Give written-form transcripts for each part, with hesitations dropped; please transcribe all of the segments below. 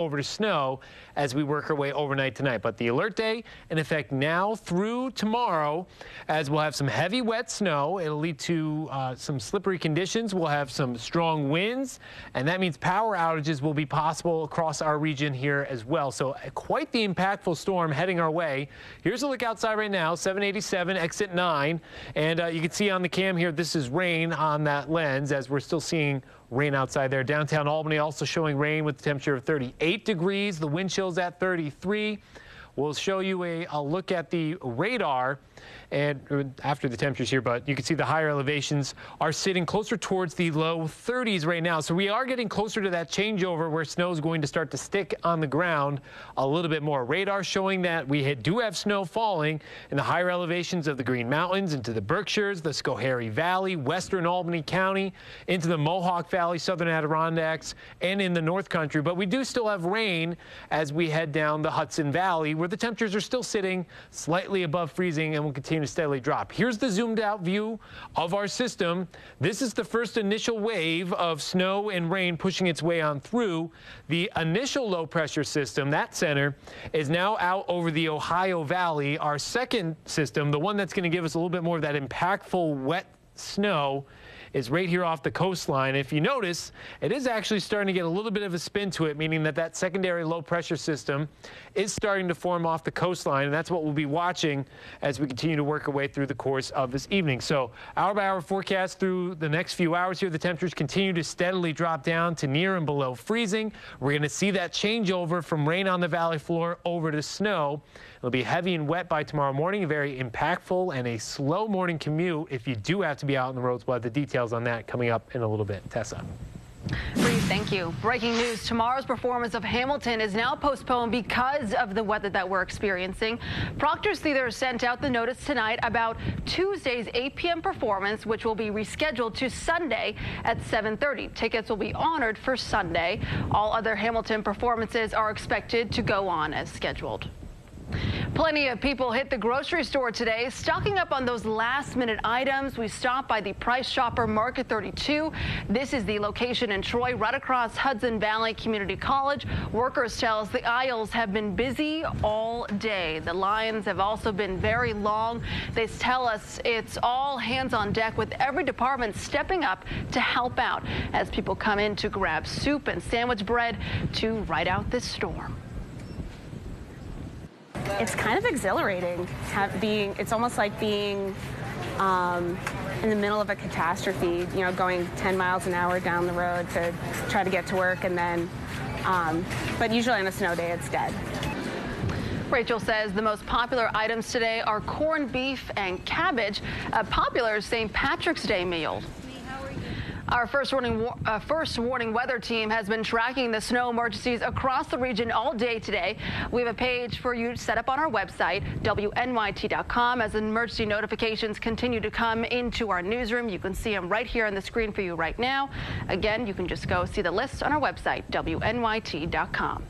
over to snow as we work our way overnight tonight. But the alert day in effect now through tomorrow, as we'll have some heavy wet snow. It'll lead to some slippery conditions. We'll have some strong winds, and that means power outages will be possible across our region here as well. So quite the impactful storm heading our way. Here's a look outside right now, 787 exit 9, and you can see on the cam here this is rain on that lens as we're still seeing rain outside there. Downtown Albany also showing rain with a temperature of 38 degrees. The wind chill's at 33. We'll show you a look at the radar and after the temperatures here, but you can see the higher elevations are sitting closer towards the low 30s right now. So we are getting closer to that changeover where snow is going to start to stick on the ground a little bit more. Radar showing that we do have snow falling in the higher elevations of the Green Mountains, into the Berkshires, the Schoharie Valley, western Albany County, into the Mohawk Valley, southern Adirondacks, and in the North Country. But we do still have rain as we head down the Hudson Valley, where the temperatures are still sitting slightly above freezing and will continue to steadily drop. Here's the zoomed out view of our system. This is the first initial wave of snow and rain pushing its way on through. The initial low pressure system, that center, is now out over the Ohio Valley. Our second system, the one that's going to give us a little bit more of that impactful wet snow, is right here off the coastline. If you notice, it is actually starting to get a little bit of a spin to it, meaning that that secondary low pressure system is starting to form off the coastline, and that's what we'll be watching as we continue to work our way through the course of this evening. So hour by hour forecast through the next few hours here. The temperatures continue to steadily drop down to near and below freezing. We're going to see that changeover from rain on the valley floor over to snow. It'll be heavy and wet by tomorrow morning, very impactful, and a slow morning commute if you do have to be out on the roads. We'll have the details on that coming up in a little bit. Tessa. Reid, thank you. Breaking news, tomorrow's performance of Hamilton is now postponed because of the weather that we're experiencing. Proctor Theater sent out the notice tonight about Tuesday's 8 p.m. performance, which will be rescheduled to Sunday at 7:30. Tickets will be honored for Sunday. All other Hamilton performances are expected to go on as scheduled. Plenty of people hit the grocery store today, stocking up on those last-minute items. We stopped by the Price Shopper Market 32. This is the location in Troy, right across Hudson Valley Community College. Workers tell us the aisles have been busy all day. The lines have also been very long. They tell us it's all hands on deck, with every department stepping up to help out as people come in to grab soup and sandwich bread to ride out this storm. It's kind of exhilarating. It's almost like being in the middle of a catastrophe, you know, going 10 miles an hour down the road to try to get to work, and then, but usually on a snow day, it's dead. Rachel says the most popular items today are corned beef and cabbage, a popular St. Patrick's Day meal. Our first warning weather team has been tracking the snow emergencies across the region all day today. We have a page for you set up on our website, WNYT.com. As emergency notifications continue to come into our newsroom, you can see them right here on the screen for you right now. Again, you can just go see the list on our website, WNYT.com.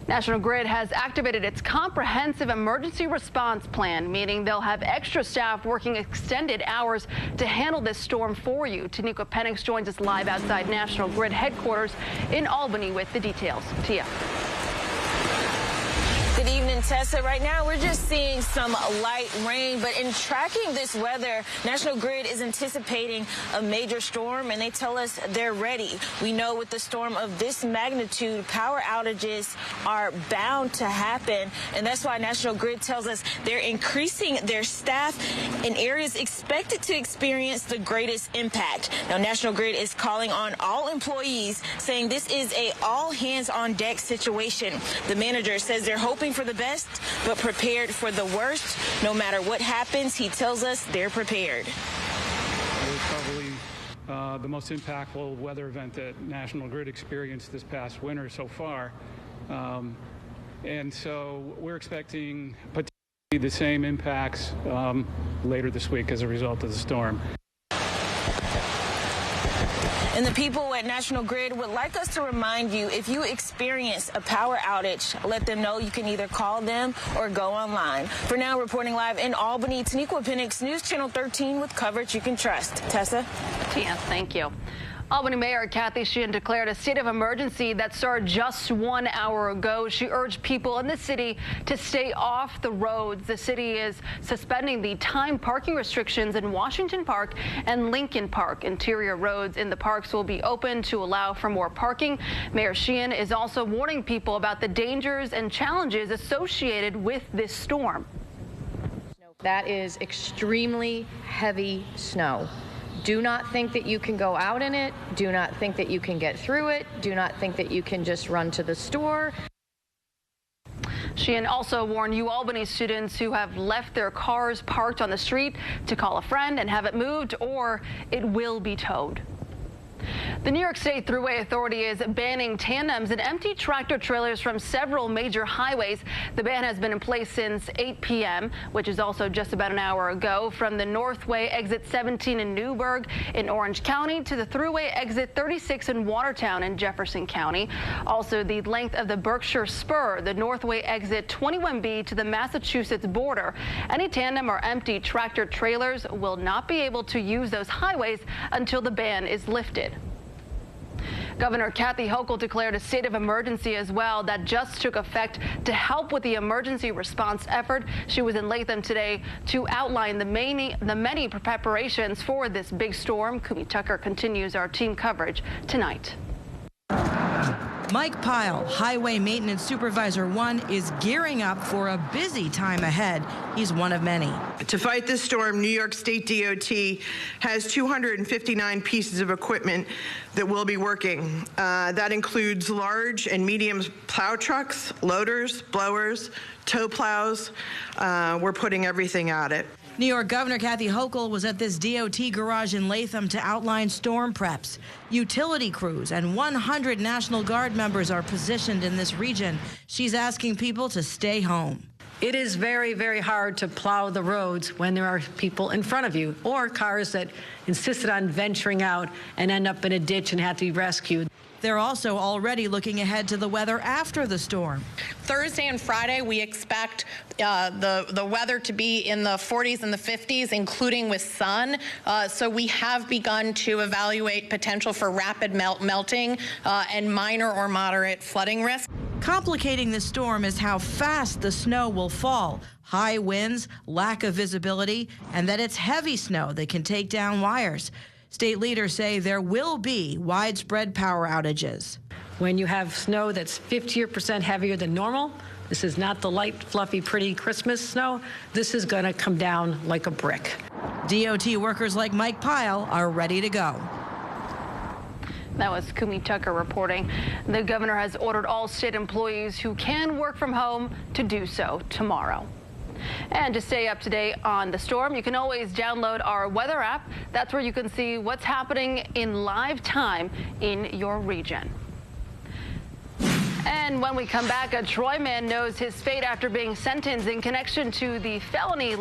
National Grid has activated its comprehensive emergency response plan, meaning they'll have extra staff working extended hours to handle this storm for you. Tanika Penix joins us live outside National Grid headquarters in Albany with the details. Tia. Good evening, Tessa. Right now, we're just seeing some light rain, but in tracking this weather, National Grid is anticipating a major storm, and they tell us they're ready. We know with the storm of this magnitude, power outages are bound to happen, and that's why National Grid tells us they're increasing their staff in areas expected to experience the greatest impact. Now, National Grid is calling on all employees, saying this is a all-hands-on-deck situation. The manager says they're hoping for the best, but prepared for the worst. No matter what happens, he tells us they're prepared. It was probably the most impactful weather event that National Grid experienced this past winter so far. And so we're expecting potentially the same impacts later this week as a result of the storm. And the people at National Grid would like us to remind you, if you experience a power outage, let them know. You can either call them or go online. For now, reporting live in Albany, Tanika Penix, News Channel 13 with coverage you can trust. Tessa? Tia, thank you. Albany Mayor Kathy Sheehan declared a state of emergency that started just 1 hour ago. She urged people in the city to stay off the roads. The city is suspending the timed parking restrictions in Washington Park and Lincoln Park. Interior roads in the parks will be open to allow for more parking. Mayor Sheehan is also warning people about the dangers and challenges associated with this storm. That is extremely heavy snow. Do not think that you can go out in it. Do not think that you can get through it. Do not think that you can just run to the store. Sheehan also warned Albany students who have left their cars parked on the street to call a friend and have it moved, or it will be towed. The New York State Thruway Authority is banning tandems and empty tractor trailers from several major highways. The ban has been in place since 8 p.m., which is also just about an hour ago, from the Northway exit 17 in Newburgh in Orange County to the Thruway exit 36 in Watertown in Jefferson County. Also, the length of the Berkshire Spur, the Northway exit 21B to the Massachusetts border. Any tandem or empty tractor trailers will not be able to use those highways until the ban is lifted. Governor Kathy Hochul declared a state of emergency as well that just took effect to help with the emergency response effort. She was in Latham today to outline the many preparations for this big storm. Kumi Tucker continues our team coverage tonight. Mike Pyle, Highway Maintenance Supervisor 1, is gearing up for a busy time ahead. He's one of many. To fight this storm, New York State DOT has 259 pieces of equipment that will be working. That includes large and medium plow trucks, loaders, blowers, tow plows. We're putting everything at it. New York Governor Kathy Hochul was at this DOT garage in Latham to outline storm preps. Utility crews and 100 National Guard members are positioned in this region. She's asking people to stay home. It is very, very hard to plow the roads when there are people in front of you or cars that insisted on venturing out and end up in a ditch and have to be rescued. They're also already looking ahead to the weather after the storm. Thursday and Friday, we expect the weather to be in the 40s and the 50s, including with sun. So we have begun to evaluate potential for rapid melting and minor or moderate flooding risk. Complicating the storm is how fast the snow will fall. High winds, lack of visibility, and that it's heavy snow that can take down wires. State leaders say there will be widespread power outages. When you have snow that's 50% heavier than normal, this is not the light, fluffy, pretty Christmas snow. This is going to come down like a brick. DOT workers like Mike Pyle are ready to go. That was Kumi Tucker reporting. The governor has ordered all state employees who can work from home to do so tomorrow. And to stay up to date on the storm, you can always download our weather app. That's where you can see what's happening in live time in your region. And when we come back, a Troy man knows his fate after being sentenced in connection to the felony